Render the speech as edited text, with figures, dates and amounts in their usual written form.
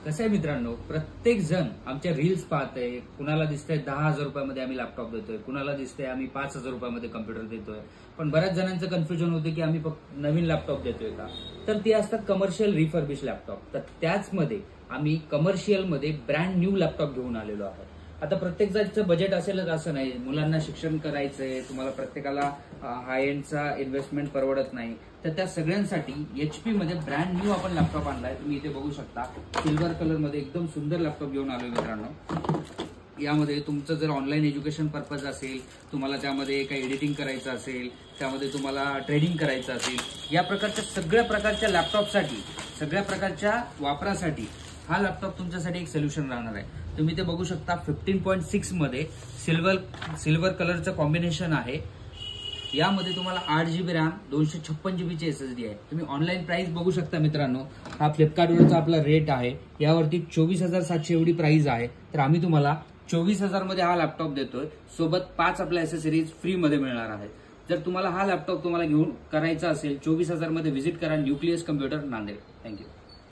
कसं आहे मित्रांनो, प्रत्येक जण आमच्या रील्स पाहतंय. कुणाला दिसतंय 10,000 रुपयामध्ये आम्ही लॅपटॉप देतोय, कुणाला दिसतंय आम्ही 5,000 रुपयामध्ये कम्प्युटर देतोय. पण बऱ्याच जणांचं कन्फ्युजन होतं की आम्ही फक्त नवीन लॅपटॉप देतोय का. तर ते असतात कमर्शियल रिफर्बिश लॅपटॉप. तर त्याचमध्ये आम्ही कमर्शियलमध्ये ब्रँड न्यू लॅपटॉप घेऊन आलेलो आहोत. आता प्रत्येक जणांचं बजेट असेलच असं नाही. मुलांना शिक्षण करायचंय, तुम्हाला प्रत्येकाला हाय एंडचा इन्व्हेस्टमेंट परवडत नाही. तर त्या सगळ्यांसाठी HP मध्ये ब्रँड न्यू आपण लॅपटॉप आणलाय. तुम्ही इथे बघू शकता, सिल्वर कलर मध्ये एकदम सुंदर लॅपटॉप घेऊन आलोय मित्रांनो. यामध्ये तुमचं जर ऑनलाईन एज्युकेशन पर्पज असेल, तुम्हाला त्यामध्ये काही एडिटिंग करायचं असेल, त्यामध्ये तुम्हाला ट्रेडिंग करायचं असेल, या प्रकारच्या सगळ्या प्रकारच्या लॅपटॉपसाठी, सगळ्या प्रकारच्या वापरासाठी हा लॅपटॉप तुमच्यासाठी एक सोल्युशन राहणार आहे. तुम्ही ते बघू शकता 15.6 मध्ये सिल्वर कलरचं कॉम्बिनेशन आहे. यामध्ये तुम्हाला 8GB रॅम, 256GB SSD आहे. तुम्ही ऑनलाईन प्राइस बघू शकता मित्रांनो. हा फ्लिपकार्टवरचा आपला रेट आहे. यावरती 24,700 एवढी प्राइस आहे. तर आम्ही तुम्हाला 24,000 मध्ये हा लॅपटॉप देतोय. सोबत 5 आपल्या ऍसेसरीज फ्री मध्ये मिळणार आहेत. जर तुम्हाला हा लॅपटॉप घेऊन करायचा असेल 24,000 मध्ये व्हिजिट करा न्यूक्लियस कम्प्युटर नांदेड. थँक्यू.